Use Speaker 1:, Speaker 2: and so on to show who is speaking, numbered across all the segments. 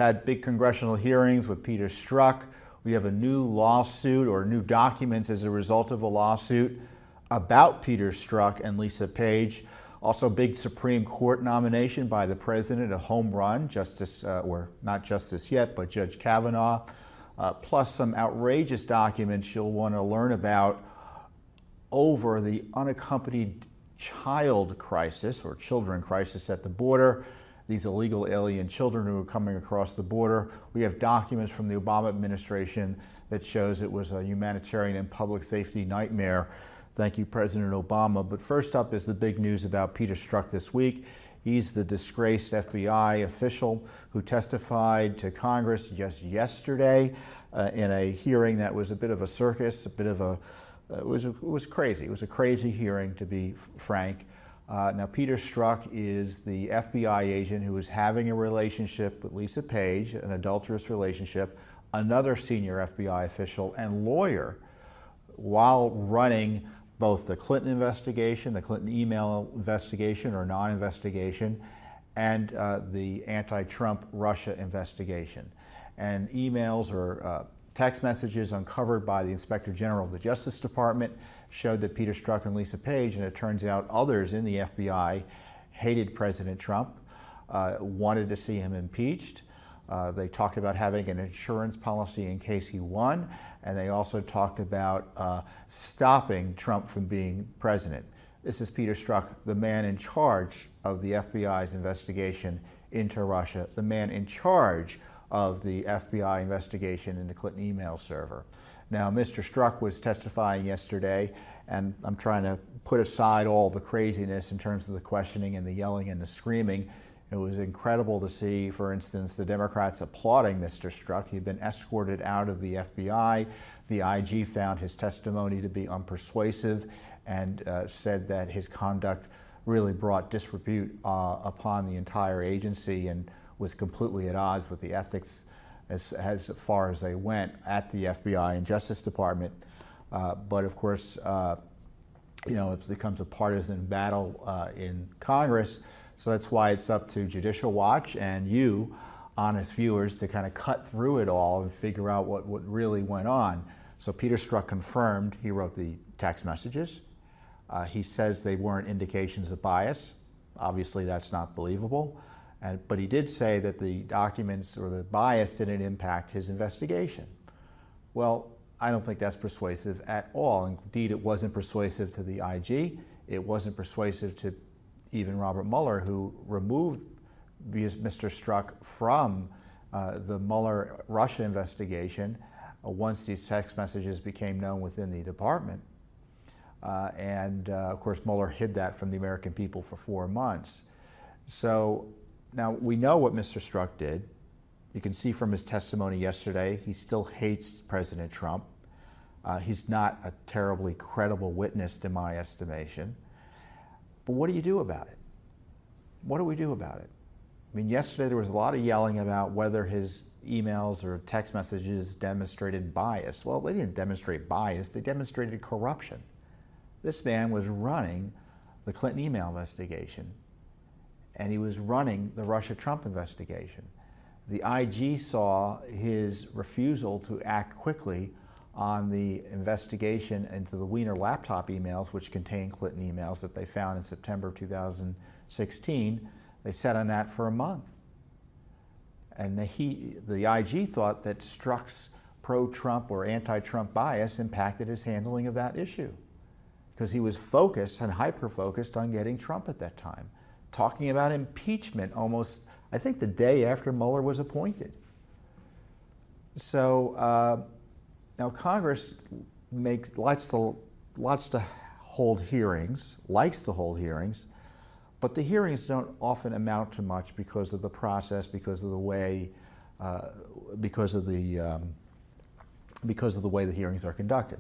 Speaker 1: had big congressional hearings with Peter Strozk. We have a new lawsuit or new documents as a result of a lawsuit about Peter Strozk and Lisa Page. Also, big Supreme Court nomination by the president, a home run, Justice, or not Justice yet, but Judge Kavanaugh, plus some outrageous documents you'll want to learn about over the unaccompanied child crisis or children crisis at the border, these illegal alien children who are coming across the border. We have documents from the Obama administration that shows it was a humanitarian and public safety nightmare. Thank you, President Obama. But first up is the big news about Peter Strozk this week. He's the disgraced FBI official who testified to Congress just yesterday in a hearing that was a bit of a circus, a bit of a, it was crazy. It was a crazy hearing, to be frank. Now, Peter Strozk is the FBI agent who was having a relationship with Lisa Page, an adulterous relationship, another senior FBI official and lawyer, while running both the Clinton investigation, the Clinton email investigation or non-investigation, and the anti-Trump Russia investigation. And emails or text messages uncovered by the Inspector General of the Justice Department showed that Peter Strozk and Lisa Page, and it turns out others in the FBI, hated President Trump, wanted to see him impeached. They talked about having an insurance policy in case he won, and they also talked about stopping Trump from being president. This is Peter Strozk, the man in charge of the FBI's investigation into Russia, the man in charge of the FBI investigation in the Clinton email server. Now, Mr. Strozk was testifying yesterday, and I'm trying to put aside all the craziness in terms of the questioning and the yelling and the screaming. It was incredible to see, for instance, the Democrats applauding Mr. Strozk. He'd been escorted out of the FBI. The IG found his testimony to be unpersuasive and said that his conduct really brought disrepute upon the entire agency and was completely at odds with the ethics as far as they went at the FBI and Justice Department. But of course, you know, it becomes a partisan battle in Congress. So that's why it's up to Judicial Watch and you, honest viewers, to kind of cut through it all and figure out what really went on. So Peter Strozk confirmed he wrote the text messages. He says they weren't indications of bias. Obviously, that's not believable. But he did say that the documents or the bias didn't impact his investigation. Well, I don't think that's persuasive at all. Indeed, it wasn't persuasive to the IG. It wasn't persuasive to even Robert Mueller, who removed Mr. Strozk from the Mueller Russia investigation once these text messages became known within the department. Of course, Mueller hid that from the American people for 4 months. So now we know what Mr. Strozk did. You can see from his testimony yesterday, he still hates President Trump. He's not a terribly credible witness in my estimation. But what do you do about it? What do we do about it? I mean, yesterday there was a lot of yelling about whether his emails or text messages demonstrated bias. Well, they didn't demonstrate bias, they demonstrated corruption. This man was running the Clinton email investigation, and he was running the Russia-Trump investigation. The IG saw his refusal to act quickly on the investigation into the Weiner laptop emails, which contain Clinton emails that they found in September of 2016. They sat on that for a month. And the IG thought that Strzok's pro-Trump or anti-Trump bias impacted his handling of that issue, because he was focused and hyper-focused on getting Trump at that time, talking about impeachment almost, I think, the day after Mueller was appointed. So now Congress likes to hold hearings, but the hearings don't often amount to much because of the process, because of the way the hearings are conducted.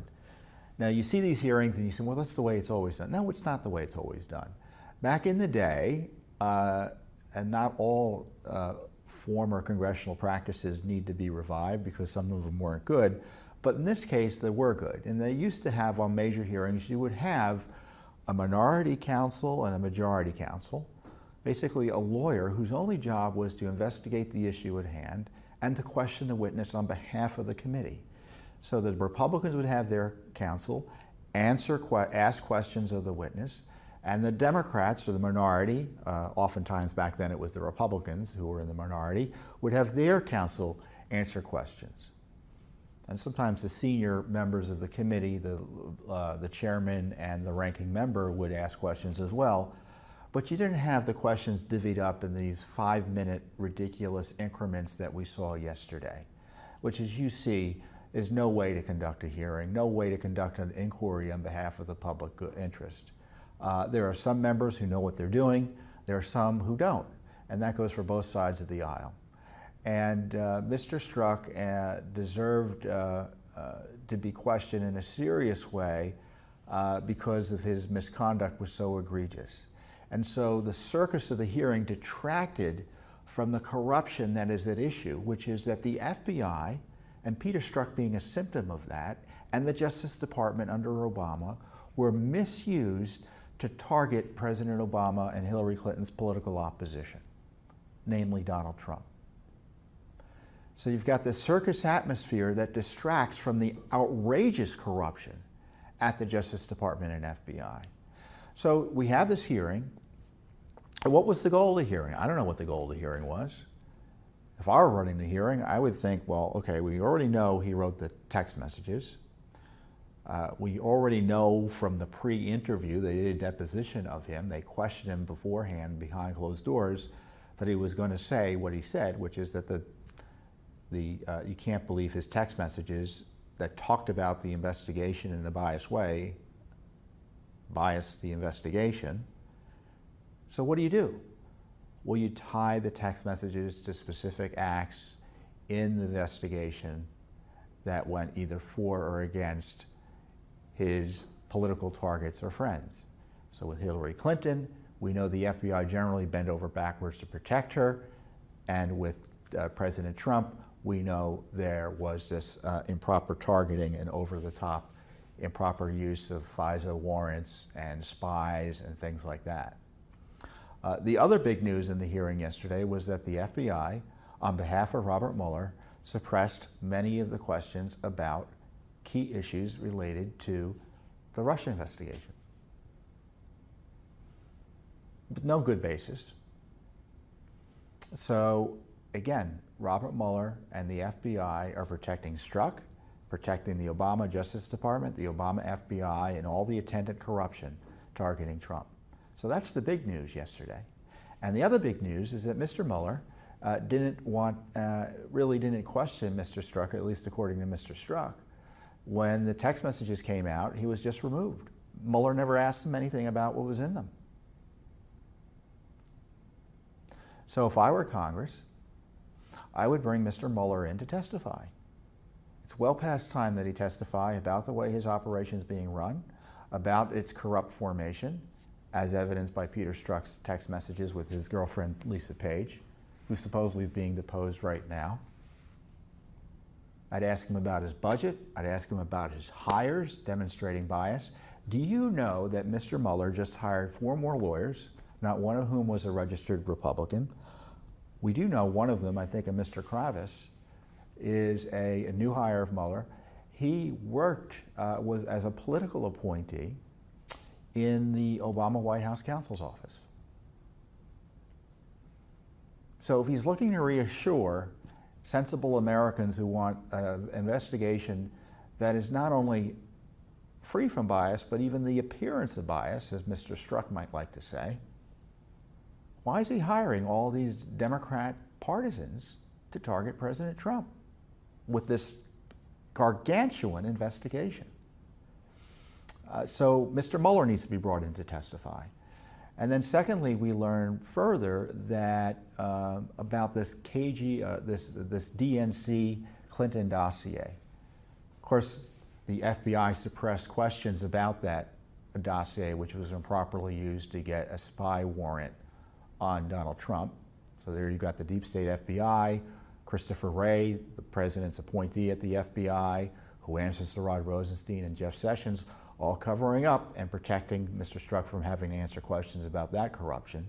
Speaker 1: Now you see these hearings and you say, well, that's the way it's always done. No, it's not the way it's always done. Back in the day, and not all former congressional practices need to be revived because some of them weren't good, but in this case they were good. And they used to have, on major hearings, you would have a minority counsel and a majority counsel. basically a lawyer whose only job was to investigate the issue at hand and to question the witness on behalf of the committee. So the Republicans would have their counsel ask questions of the witness, and the Democrats, or the minority, oftentimes back then it was the Republicans who were in the minority, would have their counsel answer questions. And sometimes the senior members of the committee, the chairman and the ranking member, would ask questions as well. But you didn't have the questions divvied up in these 5-minute ridiculous increments that we saw yesterday, which, as you see, is no way to conduct a hearing, no way to conduct an inquiry on behalf of the public interest. There are some members who know what they're doing, there are some who don't, and that goes for both sides of the aisle. And Mr. Strozk deserved to be questioned in a serious way because of his misconduct was so egregious. And so the circus of the hearing detracted from the corruption that is at issue, which is that the FBI, and Peter Strozk being a symptom of that, and the Justice Department under Obama were misused to target President Obama and Hillary Clinton's political opposition, namely Donald Trump. So you've got this circus atmosphere that distracts from the outrageous corruption at the Justice Department and FBI. So we have this hearing. What was the goal of the hearing? I don't know what the goal of the hearing was. If I were running the hearing, I would think, well, okay, we already know he wrote the text messages. We already know from the pre-interview, they did a deposition of him, they questioned him beforehand behind closed doors, that he was going to say what he said, which is that you can't believe his text messages that talked about the investigation in a biased way, biased the investigation. So what do? Well, you tie the text messages to specific acts in the investigation that went either for or against his political targets or friends. So with Hillary Clinton, we know the FBI generally bent over backwards to protect her, and with President Trump, we know there was this improper targeting and over-the-top improper use of FISA warrants and spies and things like that. The other big news in the hearing yesterday was that the FBI, on behalf of Robert Mueller, suppressed many of the questions about key issues related to the Russia investigation. With no good basis. So again, Robert Mueller and the FBI are protecting Strozk, protecting the Obama Justice Department, the Obama FBI, and all the attendant corruption targeting Trump. So that's the big news yesterday. And the other big news is that Mr. Mueller really didn't question Mr. Strozk, at least according to Mr. Strozk. When the text messages came out, he was just removed. Mueller never asked him anything about what was in them. So if I were Congress, I would bring Mr. Mueller in to testify. It's well past time that he testify about the way his operation is being run, about its corrupt formation, as evidenced by Peter Strzok's text messages with his girlfriend, Lisa Page, who supposedly is being deposed right now. I'd ask him about his budget. I'd ask him about his hires, demonstrating bias. Do you know that Mr. Mueller just hired 4 more lawyers, not one of whom was a registered Republican? We do know one of them, I think, a Mr. Kravis, is a new hire of Mueller. He worked was as a political appointee in the Obama White House counsel's office. So if he's looking to reassure sensible Americans who want an investigation that is not only free from bias, but even the appearance of bias, as Mr. Strozk might like to say, why is he hiring all these Democrat partisans to target President Trump with this gargantuan investigation? So Mr. Mueller needs to be brought in to testify. And then secondly, we learn further that about this this DNC Clinton dossier. Of course, the FBI suppressed questions about that dossier, which was improperly used to get a spy warrant on Donald Trump. So there you've got the deep state FBI, Christopher Wray, the president's appointee at the FBI, who answers to Rod Rosenstein and Jeff Sessions, all covering up and protecting Mr. Strozk from having to answer questions about that corruption.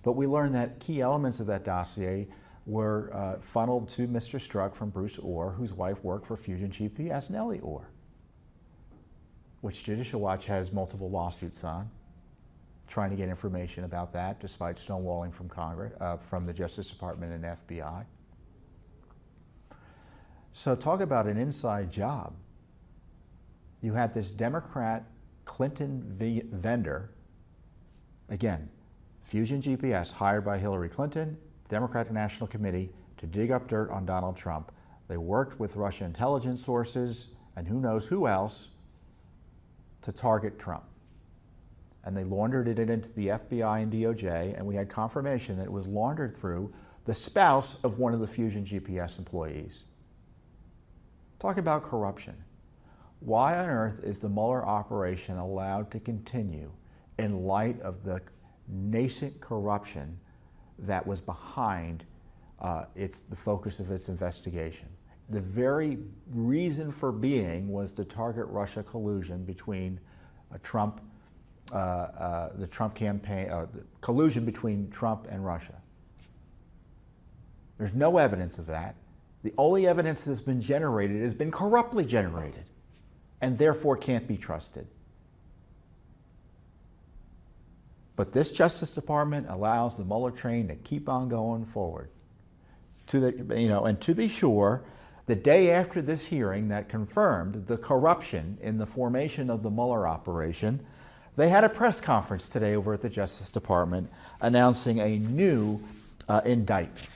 Speaker 1: But we learned that key elements of that dossier were funneled to Mr. Strozk from Bruce Orr, whose wife worked for Fusion GPS, Nellie Orr, which Judicial Watch has multiple lawsuits on, trying to get information about that, despite stonewalling from Congress, from the Justice Department and FBI. So talk about an inside job. You had this Democrat Clinton vendor, again, Fusion GPS, hired by Hillary Clinton, Democratic National Committee, to dig up dirt on Donald Trump. They worked with Russian intelligence sources and who knows who else to target Trump. And they laundered it into the FBI and DOJ, and we had confirmation that it was laundered through the spouse of one of the Fusion GPS employees. Talk about corruption. Why on earth is the Mueller operation allowed to continue in light of the nascent corruption that was behind the focus of its investigation? The very reason for being was to target Russia collusion between the Trump campaign, collusion between Trump and Russia. There's no evidence of that. The only evidence that's been generated has been corruptly generated and therefore can't be trusted. But this Justice Department allows the Mueller train to keep on going forward. And to be sure, the day after this hearing that confirmed the corruption in the formation of the Mueller operation, they had a press conference today over at the Justice Department announcing a new indictment.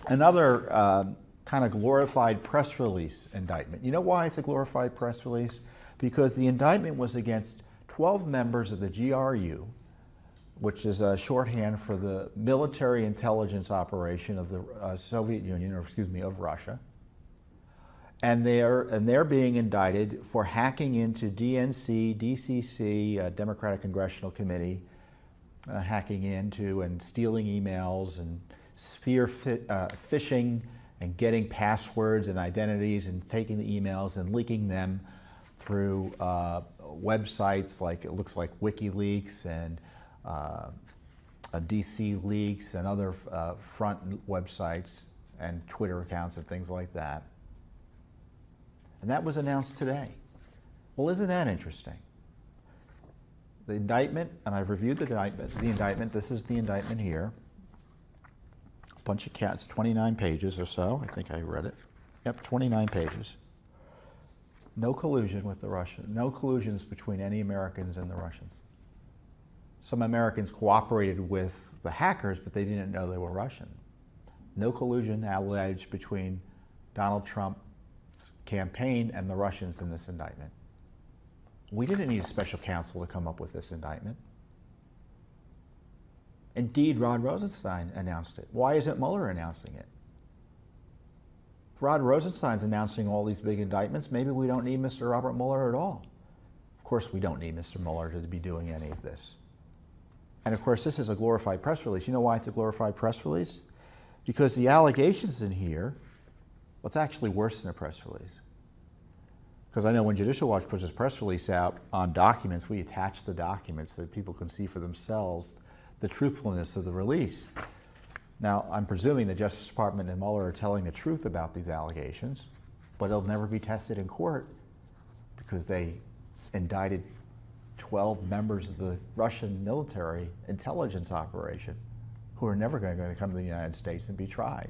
Speaker 1: Another kind of glorified press release indictment. You know why it's a glorified press release? Because the indictment was against 12 members of the GRU, which is a shorthand for the military intelligence operation of the Soviet Union, or excuse me, of Russia. And they're being indicted for hacking into DNC, DCC, Democratic Congressional Committee, hacking into and stealing emails and spear phishing and getting passwords and identities and taking the emails and leaking them through websites like, it looks like WikiLeaks and DC Leaks and other front websites and Twitter accounts and things like that. And that was announced today. Well, isn't that interesting? The indictment, and I've reviewed the indictment, this is the indictment here. A bunch of cats, 29 pages or so, I think I read it. Yep, 29 pages. No collusion with the Russians, no collusions between any Americans and the Russians. Some Americans cooperated with the hackers, but they didn't know they were Russian. No collusion alleged between Donald Trump's campaign and the Russians in this indictment. We didn't need a special counsel to come up with this indictment. Indeed, Rod Rosenstein announced it. Why isn't Mueller announcing it? If Rod Rosenstein's announcing all these big indictments, maybe we don't need Mr. Robert Mueller at all. Of course, we don't need Mr. Mueller to be doing any of this. And of course, this is a glorified press release. You know why it's a glorified press release? Because the allegations in here, well, it's actually worse than a press release. Because I know when Judicial Watch puts its press release out on documents, we attach the documents so that people can see for themselves the truthfulness of the release. Now, I'm presuming the Justice Department and Mueller are telling the truth about these allegations, but it'll never be tested in court because they indicted 12 members of the Russian military intelligence operation who are never going to come to the United States and be tried.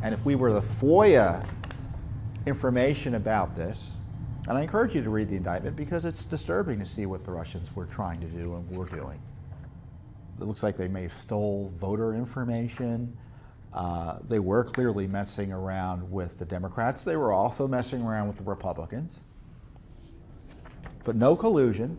Speaker 1: And if we were the FOIA information about this, and I encourage you to read the indictment because it's disturbing to see what the Russians were trying to do and were doing. It looks like they may have stole voter information. They were clearly messing around with the Democrats. They were also messing around with the Republicans. But no collusion.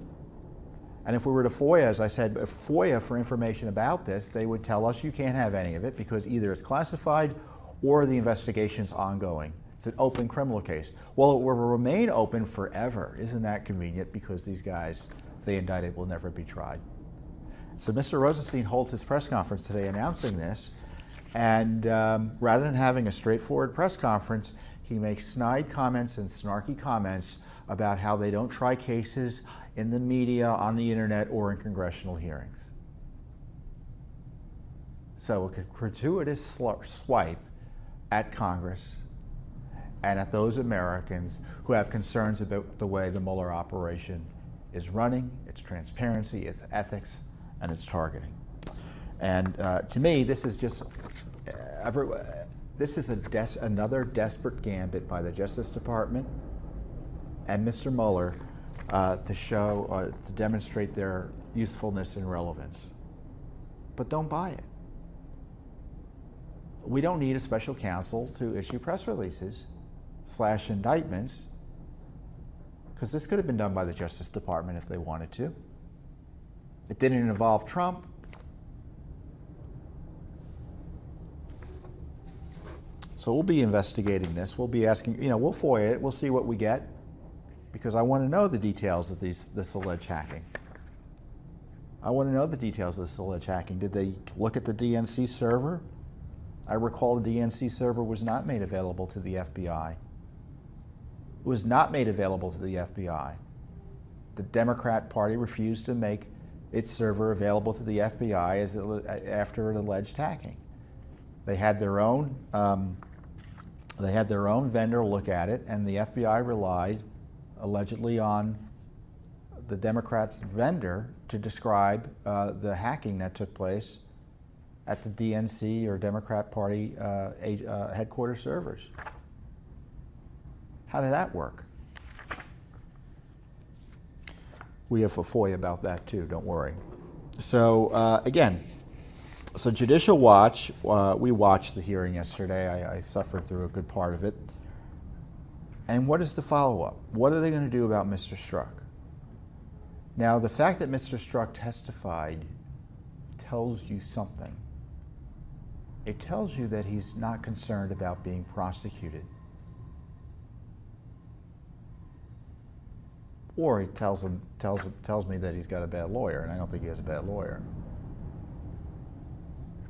Speaker 1: And if we were to FOIA, as I said, if FOIA for information about this, they would tell us you can't have any of it because either it's classified or the investigation's ongoing. It's an open criminal case. Well, it will remain open forever. Isn't that convenient? Because these guys they indicted will never be tried. So Mr. Rosenstein holds his press conference today announcing this, and rather than having a straightforward press conference, he makes snide comments and snarky comments about how they don't try cases in the media, on the internet, or in congressional hearings. So a gratuitous swipe at Congress and at those Americans who have concerns about the way the Mueller operation is running, its transparency, its ethics, and its targeting. And to me, this is just another desperate gambit by the Justice Department and Mr. Mueller to demonstrate their usefulness and relevance. But don't buy it. We don't need a special counsel to issue press releases / indictments, because this could have been done by the Justice Department if they wanted to. It didn't involve Trump. So we'll be investigating this. We'll be asking, we'll FOIA it. We'll see what we get, because I want to know the details of this alleged hacking. I want to know the details of this alleged hacking. Did they look at the DNC server? I recall the DNC server was not made available to the FBI. It was not made available to the FBI. The Democrat Party refused to make its server available to the FBI after an alleged hacking. They had their own vendor look at it, and the FBI relied allegedly on the Democrats' vendor to describe the hacking that took place at the DNC or Democrat Party headquarters servers. How did that work? We have a FOIA about that too, don't worry. So again, so Judicial Watch, we watched the hearing yesterday. I suffered through a good part of it. And what is the follow-up? What are they going to do about Mr. Strozk? Now, the fact that Mr. Strozk testified tells you something. It tells you that he's not concerned about being prosecuted. Or it tells me that he's got a bad lawyer, and I don't think he has a bad lawyer.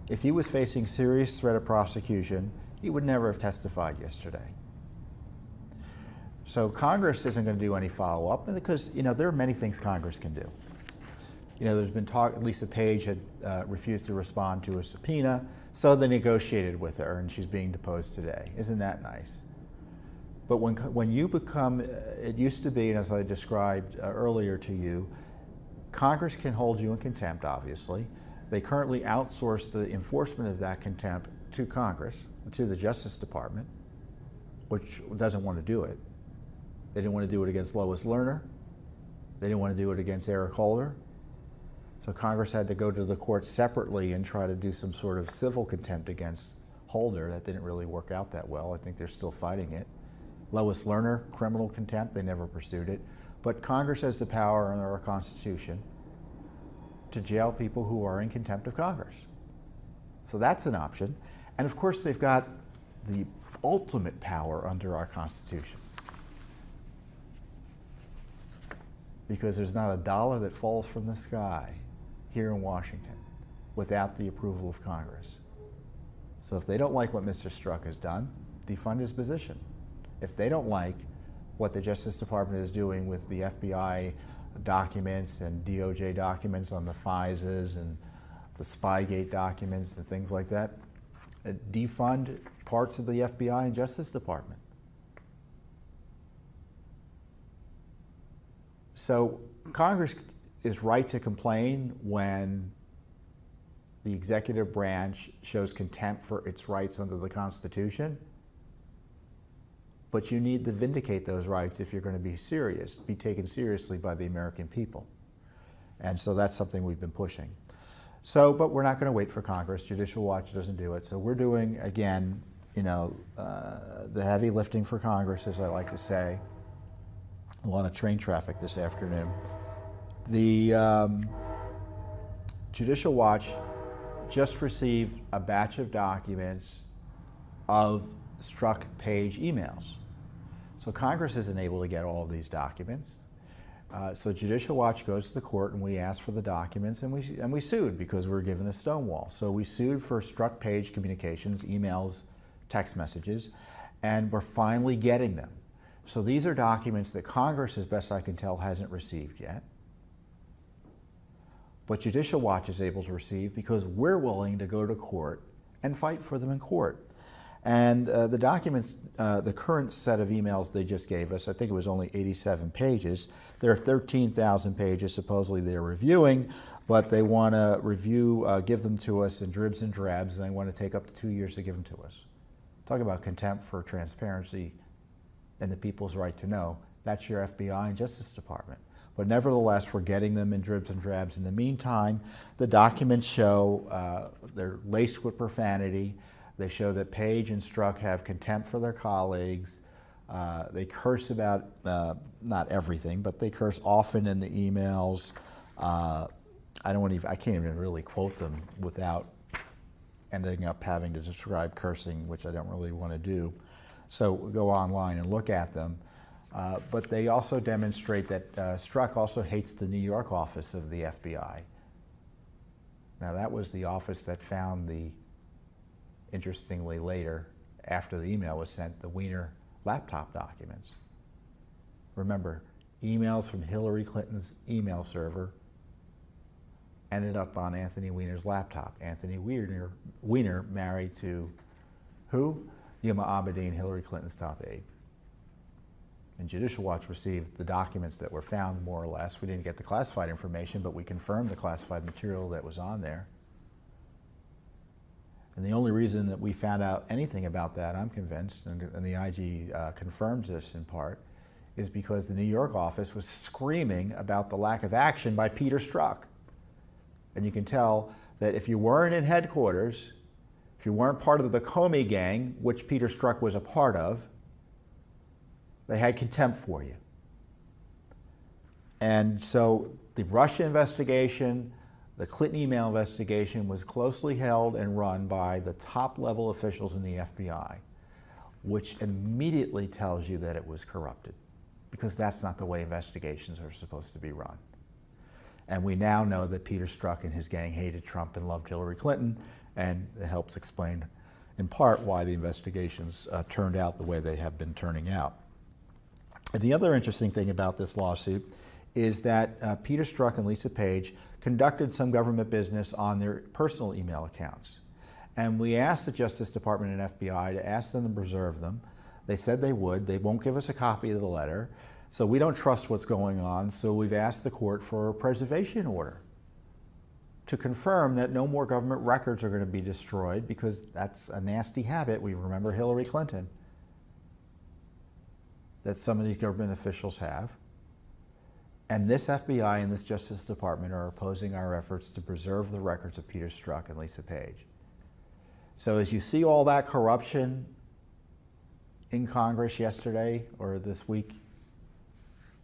Speaker 1: If he was facing serious threat of prosecution, he would never have testified yesterday. So Congress isn't going to do any follow-up, because there are many things Congress can do. There's been talk. Lisa Page had refused to respond to a subpoena, so they negotiated with her, and she's being deposed today. Isn't that nice? But when you become, it used to be, and as I described earlier to you, Congress can hold you in contempt, obviously. They currently outsource the enforcement of that contempt to Congress, to the Justice Department, which doesn't want to do it. They didn't want to do it against Lois Lerner. They didn't want to do it against Eric Holder. So Congress had to go to the courts separately and try to do some sort of civil contempt against Holder. That didn't really work out that well. I think they're still fighting it. Lois Lerner, criminal contempt, they never pursued it. But Congress has the power under our Constitution to jail people who are in contempt of Congress. So that's an option. And of course, they've got the ultimate power under our Constitution, because there's not a dollar that falls from the sky here in Washington without the approval of Congress. So if they don't like what Mr. Strozk has done, defund his position. If they don't like what the Justice Department is doing with the FBI documents and DOJ documents on the FISAs and the Spygate documents and things like that, defund parts of the FBI and Justice Department. So Congress is right to complain when the executive branch shows contempt for its rights under the Constitution, but you need to vindicate those rights if you're going to be taken seriously by the American people. And so that's something we've been pushing. So, but we're not going to wait for Congress. Judicial Watch doesn't do it. So we're doing, again, the heavy lifting for Congress, as I like to say. A lot of train traffic this afternoon. The Judicial Watch just received a batch of documents of Strozk Page emails. So Congress isn't able to get all of these documents. So Judicial Watch goes to the court, and we ask for the documents, and we sued because we were given the stonewall. So we sued for Strozk Page communications, emails, text messages, and we're finally getting them. So these are documents that Congress, as best I can tell, hasn't received yet. but Judicial Watch is able to receive because we're willing to go to court and fight for them in court. And the documents, the current set of emails they just gave us, I think it was only 87 pages. There are 13,000 pages supposedly they're reviewing, but they want to review, give them to us in dribs and drabs, and they want to take up to 2 years to give them to us. Talk about contempt for transparency and the people's right to know. That's your FBI and Justice Department. But nevertheless, we're getting them in dribs and drabs. In the meantime, the documents show they're laced with profanity. They show that Page and Strozk have contempt for their colleagues. They curse about, not everything, but they curse often in the emails. I can't even really quote them without ending up having to describe cursing, which I don't really want to do. So go online and look at them. But they also demonstrate that Strozk also hates the New York office of the FBI. Now that was the office that found the, interestingly later, after the email was sent, the Mueller laptop documents. Remember, emails from Hillary Clinton's email server ended up on Anthony Weiner's laptop. Anthony Weiner married to who? Huma Abedin, Hillary Clinton's top aide. And Judicial Watch received the documents that were found, more or less. We didn't get the classified information, but we confirmed the classified material that was on there. And the only reason that we found out anything about that, I'm convinced, and the IG confirms this in part, is because the New York office was screaming about the lack of action by Peter Strozk. And you can tell that if you weren't in headquarters, if you weren't part of the Comey gang, which Peter Strozk was a part of, they had contempt for you. And so the Russia investigation, the Clinton email investigation was closely held and run by the top level officials in the FBI, which immediately tells you that it was corrupted, because that's not the way investigations are supposed to be run. And we now know that Peter Strozk and his gang hated Trump and loved Hillary Clinton, and it helps explain in part why the investigations turned out the way they have been turning out. And the other interesting thing about this lawsuit is that Peter Strozk and Lisa Page conducted some government business on their personal email accounts. And we asked the Justice Department and FBI to ask them to preserve them. They said they would. They won't give us a copy of the letter. So we don't trust what's going on. So we've asked the court for a preservation order to confirm that no more government records are going to be destroyed, because that's a nasty habit. We remember Hillary Clinton, that some of these government officials have. And this FBI and this Justice Department are opposing our efforts to preserve the records of Peter Strozk and Lisa Page. So as you see all that corruption in Congress yesterday or this week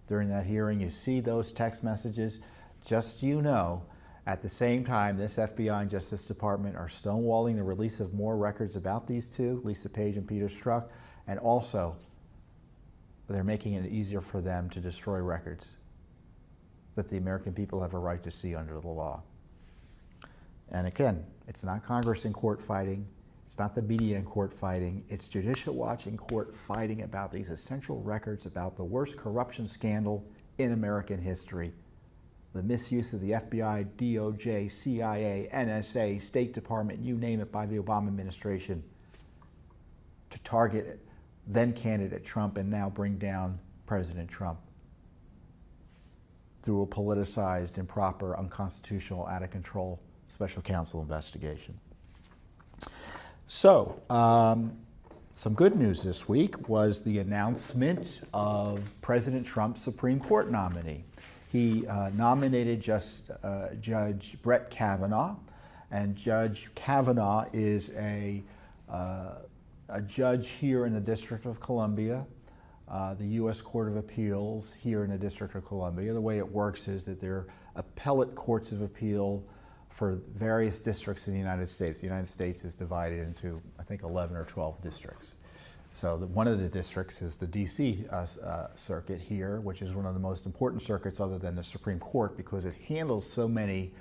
Speaker 1: during that hearing, you see those text messages, just so you know, at the same time, this FBI and Justice Department are stonewalling the release of more records about these two, Lisa Page and Peter Strozk, and also they're making it easier for them to destroy records that the American people have a right to see under the law. And again, it's not Congress in court fighting, it's not the media in court fighting, it's Judicial Watch in court fighting about these essential records about the worst corruption scandal in American history. The misuse of the FBI, DOJ, CIA, NSA, State Department, you name it, by the Obama administration to target then candidate Trump and now bring down President Trump through a politicized, improper, unconstitutional, out of control special counsel investigation. So, some good news this week was the announcement of President Trump's Supreme Court nominee. He nominated Judge Brett Kavanaugh, and Judge Kavanaugh is a judge here in the District of Columbia, the U.S. Court of Appeals here in the District of Columbia. The way it works is that there are appellate courts of appeal for various districts in the United States. The United States is divided into, I think, 11 or 12 districts. So one of the districts is the D.C. circuit here, which is one of the most important circuits other than the Supreme Court, because it handles so many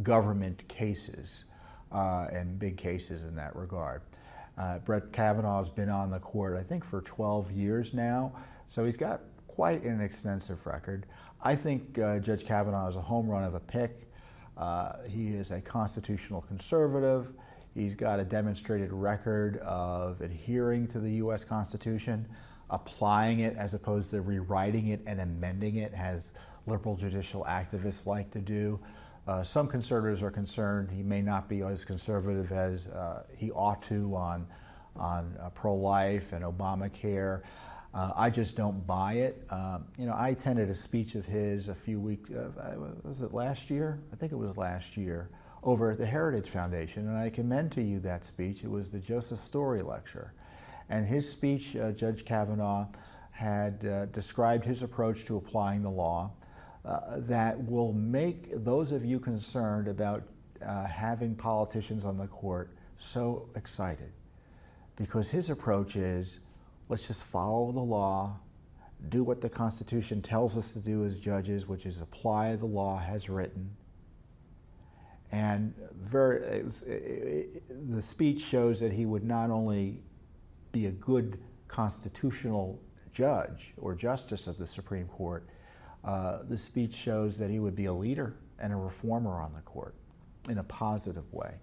Speaker 1: government cases and big cases in that regard. Brett Kavanaugh has been on the court, I think, for 12 years now, so he's got quite an extensive record. I think Judge Kavanaugh is a home run of a pick. He is a constitutional conservative. He's got a demonstrated record of adhering to the U.S. Constitution, applying it as opposed to rewriting it and amending it, as liberal judicial activists like to do. Some conservatives are concerned he may not be as conservative as he ought to on pro-life and Obamacare. I just don't buy it. I attended a speech of his a few weeks, was it last year? I think it was last year, over at the Heritage Foundation, and I commend to you that speech. It was the Joseph Story lecture. And his speech, Judge Kavanaugh had described his approach to applying the law that will make those of you concerned about having politicians on the court so excited. Because his approach is, let's just follow the law, do what the Constitution tells us to do as judges, which is apply the law as written. And the speech shows that he would not only be a good constitutional judge or justice of the Supreme Court, the speech shows that he would be a leader and a reformer on the court in a positive way.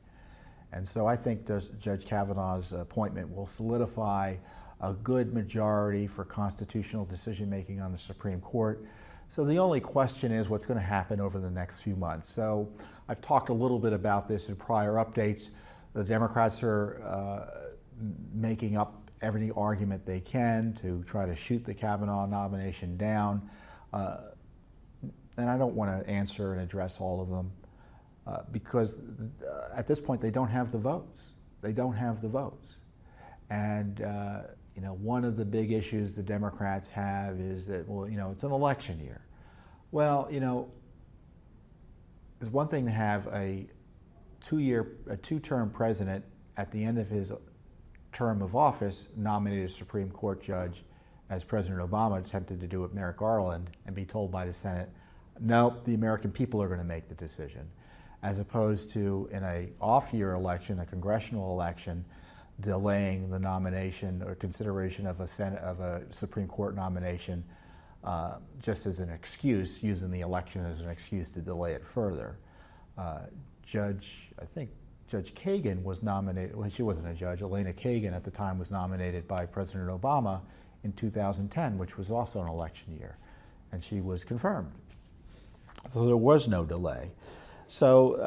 Speaker 1: And so I think Judge Kavanaugh's appointment will solidify a good majority for constitutional decision-making on the Supreme Court. So the only question is what's going to happen over the next few months. So I've talked a little bit about this in prior updates. The Democrats are making up every argument they can to try to shoot the Kavanaugh nomination down. And I don't want to answer and address all of them because at this point they don't have the votes. They don't have the votes. And one of the big issues the Democrats have is that, well, it's an election year. Well, it's one thing to have a two-term president at the end of his term of office nominate a Supreme Court judge, as President Obama attempted to do with Merrick Garland, and be told by the Senate, no, the American people are going to make the decision, as opposed to in a off-year election, a congressional election, delaying the nomination or consideration of a Supreme Court nomination just as an excuse, using the election as an excuse to delay it further. I think Judge Kagan was nominated, well, she wasn't a judge, Elena Kagan at the time was nominated by President Obama in 2010, which was also an election year, and she was confirmed. So there was no delay. So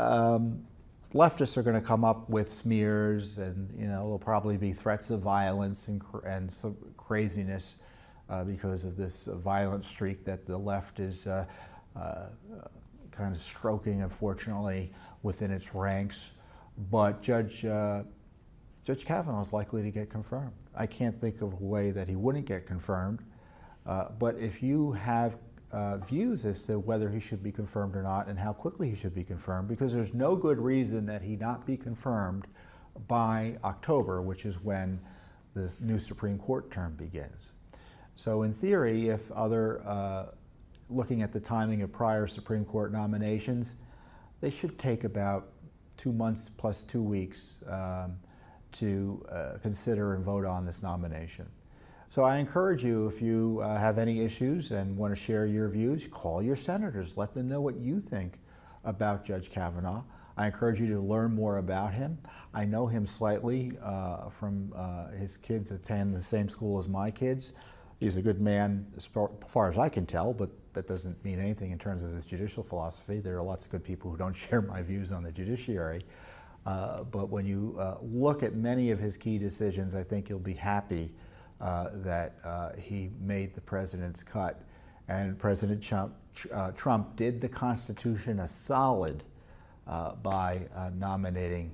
Speaker 1: leftists are going to come up with smears, and there'll probably be threats of violence and some craziness because of this violent streak that the left is kind of stroking, unfortunately, within its ranks. But Judge Kavanaugh is likely to get confirmed. I can't think of a way that he wouldn't get confirmed. But if you have views as to whether he should be confirmed or not and how quickly he should be confirmed, because there's no good reason that he not be confirmed by October, which is when this new Supreme Court term begins. So in theory, if looking at the timing of prior Supreme Court nominations, they should take about 2 months plus 2 weeks to consider and vote on this nomination. So I encourage you, if you have any issues and want to share your views, call your senators. Let them know what you think about Judge Kavanaugh. I encourage you to learn more about him. I know him slightly from his kids attend the same school as my kids. He's a good man as far as I can tell, but that doesn't mean anything in terms of his judicial philosophy. There are lots of good people who don't share my views on the judiciary. But when you look at many of his key decisions, I think you'll be happy that he made the president's cut. And President Trump did the Constitution a solid by nominating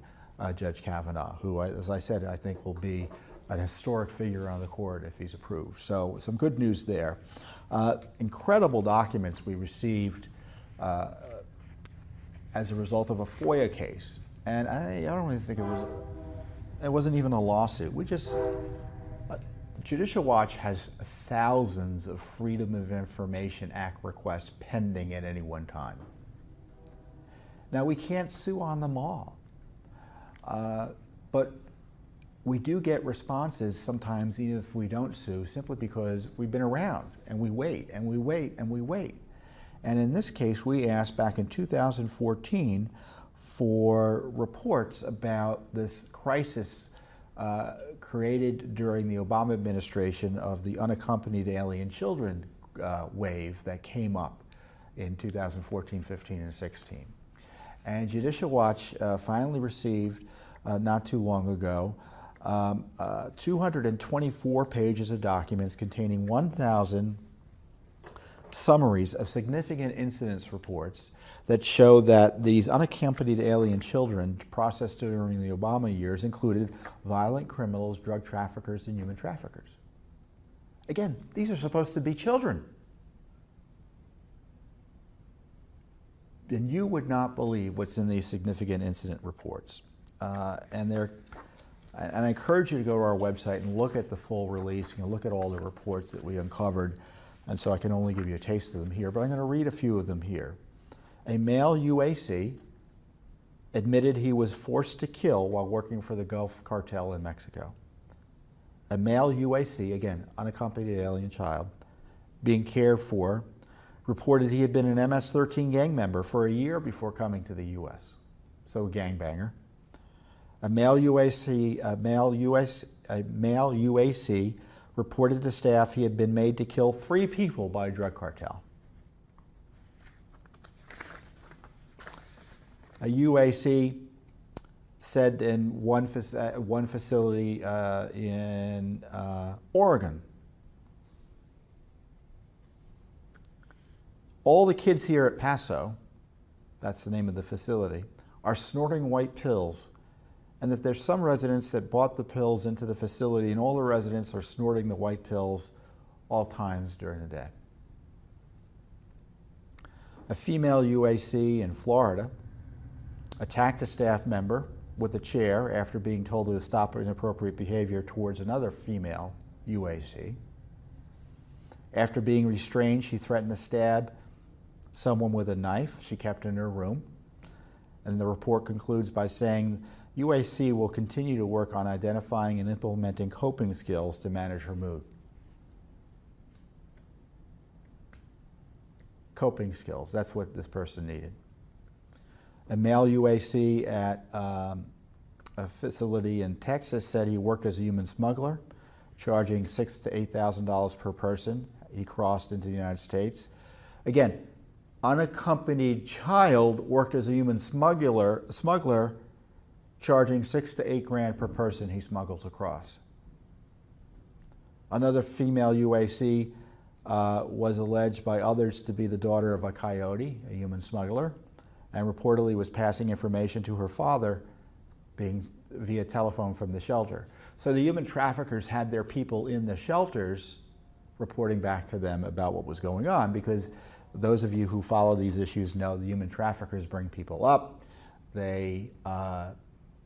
Speaker 1: Judge Kavanaugh, who, as I said, I think will be an historic figure on the court if he's approved. So some good news there. Incredible documents we received as a result of a FOIA case. And I don't really think it wasn't even a lawsuit. The Judicial Watch has thousands of Freedom of Information Act requests pending at any one time. Now, we can't sue on them all, but we do get responses sometimes, even if we don't sue, simply because we've been around and we wait and we wait and we wait. And in this case, we asked back in 2014 for reports about this crisis created during the Obama administration of the unaccompanied alien children wave that came up in 2014, 15, and 16. And Judicial Watch finally received, not too long ago, 224 pages of documents containing 1,000 summaries of significant incidents reports that show that these unaccompanied alien children processed during the Obama years included violent criminals, drug traffickers, and human traffickers. Again, these are supposed to be children. And you would not believe what's in these significant incident reports. And I encourage you to go to our website and look at the full release, look at all the reports that we uncovered. And so I can only give you a taste of them here, but I'm going to read a few of them here. A male UAC admitted he was forced to kill while working for the Gulf Cartel in Mexico. A male UAC, again, unaccompanied alien child, being cared for, reported he had been an MS-13 gang member for a year before coming to the U.S. So a gangbanger. A male UAC reported to staff he had been made to kill 3 people by a drug cartel. A UAC said in one facility in Oregon, all the kids here at Paso, that's the name of the facility, are snorting white pills, and that there's some residents that bought the pills into the facility, and all the residents are snorting the white pills all times during the day. A female UAC in Florida attacked a staff member with a chair after being told to stop inappropriate behavior towards another female UAC. After being restrained, she threatened to stab someone with a knife she kept in her room. And the report concludes by saying, UAC will continue to work on identifying and implementing coping skills to manage her mood. Coping skills, that's what this person needed. A male UAC at a facility in Texas said he worked as a human smuggler, charging $6,000 to $8,000 per person. He crossed into the United States. Again, unaccompanied child worked as a human smuggler, charging $6,000 to $8,000 per person he smuggles across. Another female UAC was alleged by others to be the daughter of a coyote, a human smuggler, and reportedly was passing information to her father via telephone from the shelter. So the human traffickers had their people in the shelters reporting back to them about what was going on, because those of you who follow these issues know the human traffickers bring people up.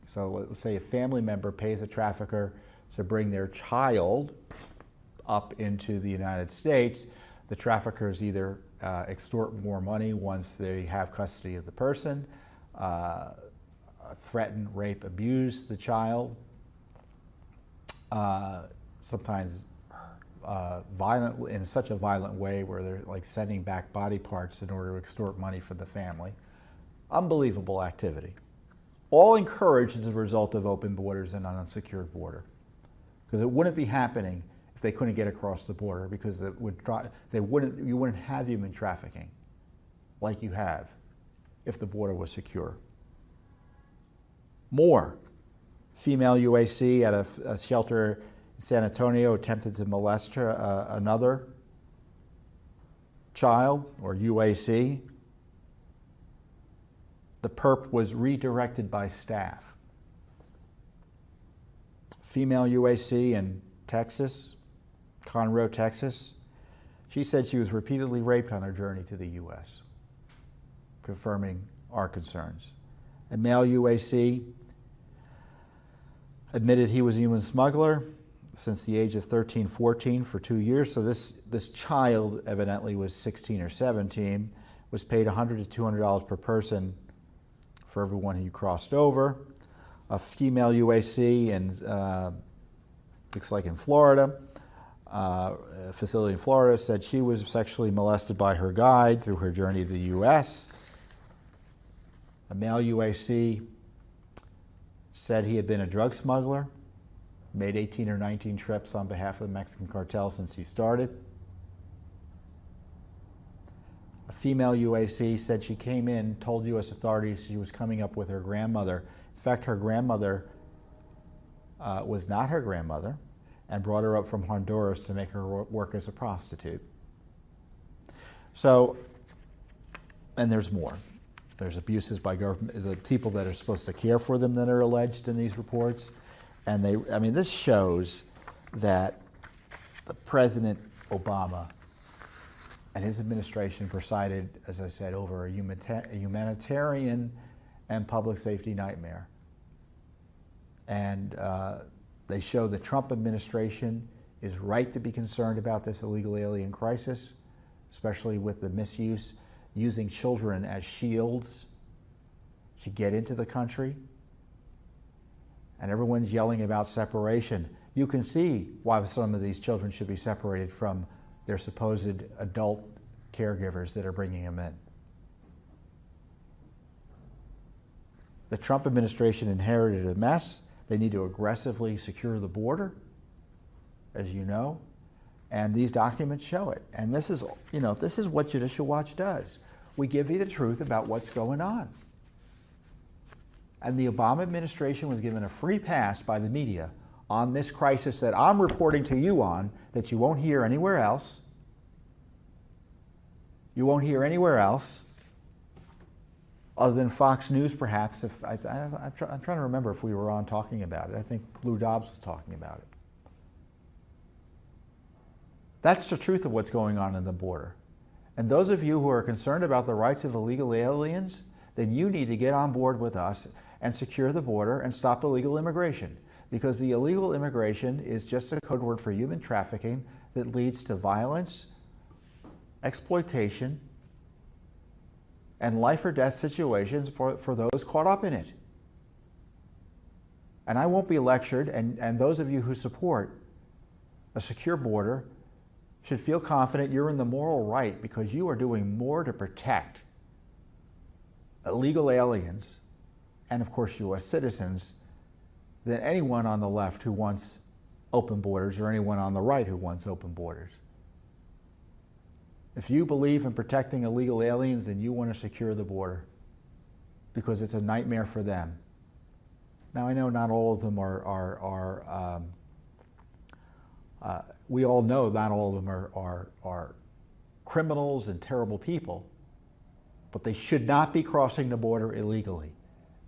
Speaker 1: So let's say a family member pays a trafficker to bring their child up into the United States. The traffickers either extort more money once they have custody of the person, threaten, rape, abuse the child, sometimes violently, in such a violent way where they're like sending back body parts in order to extort money from the family. Unbelievable activity. All encouraged as a result of open borders and an unsecured border. Because it wouldn't be happening if they couldn't get across the border, because you wouldn't have human trafficking like you have if the border was secure. More. Female UAC at a shelter in San Antonio attempted to molest another child, or UAC. The perp was redirected by staff. Female UAC in Texas, Conroe, Texas, she said she was repeatedly raped on her journey to the U.S., confirming our concerns. A male UAC admitted he was a human smuggler since the age of 13, 14 for 2 years. So this child evidently was 16 or 17, was paid $100 to $200 per person for everyone he crossed over. A female UAC looks like in Florida, facility in Florida, said she was sexually molested by her guide through her journey to the U.S. A male UAC said he had been a drug smuggler, made 18 or 19 trips on behalf of the Mexican cartel since he started. A female UAC said she came in, told U.S. authorities she was coming up with her grandmother. In fact, her grandmother was not her grandmother, and brought her up from Honduras to make her work as a prostitute. So, and there's more. There's abuses by government, the people that are supposed to care for them that are alleged in these reports. And this shows that the President Obama and his administration presided, as I said, over a humanitarian and public safety nightmare. And they show the Trump administration is right to be concerned about this illegal alien crisis, especially with the misuse, using children as shields to get into the country. And everyone's yelling about separation. You can see why some of these children should be separated from their supposed adult caregivers that are bringing them in. The Trump administration inherited a mess. They need to aggressively secure the border, as you know, and these documents show it. And this is what Judicial Watch does. We give you the truth about what's going on. And the Obama administration was given a free pass by the media on this crisis that I'm reporting to you on, that you won't hear anywhere else. You won't hear anywhere else, other than Fox News, perhaps. I'm trying to remember if we were on talking about it. I think Lou Dobbs was talking about it. That's the truth of what's going on in the border. And those of you who are concerned about the rights of illegal aliens, then you need to get on board with us and secure the border and stop illegal immigration. Because the illegal immigration is just a code word for human trafficking that leads to violence, exploitation, and life or death situations for those caught up in it. And I won't be lectured, and those of you who support a secure border should feel confident you're in the moral right, because you are doing more to protect illegal aliens and, of course, U.S. citizens than anyone on the left who wants open borders, or anyone on the right who wants open borders. If you believe in protecting illegal aliens, then you want to secure the border, because it's a nightmare for them. Now, I know not all of them we all know not all of them are criminals and terrible people, but they should not be crossing the border illegally.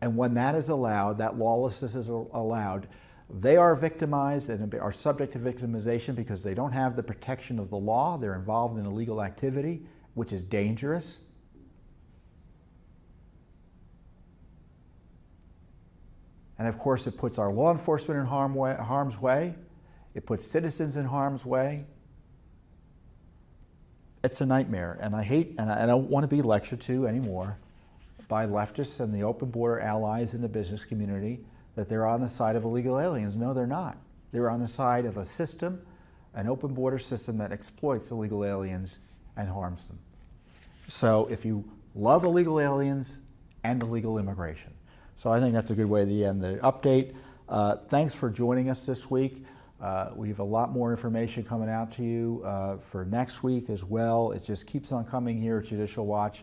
Speaker 1: And when that is allowed, that lawlessness is allowed, they are victimized and are subject to victimization because they don't have the protection of the law. They're involved in illegal activity, which is dangerous. And of course, it puts our law enforcement in harm's way. It puts citizens in harm's way. It's a nightmare, and I hate, and I don't want to be lectured to anymore by leftists and the open border allies in the business community that they're on the side of illegal aliens. No, they're not. They're on the side of a system, an open border system that exploits illegal aliens and harms them. So if you love illegal aliens and illegal immigration. So I think that's a good way to end the update. Thanks for joining us this week. We have a lot more information coming out to you for next week as well. It just keeps on coming here at Judicial Watch.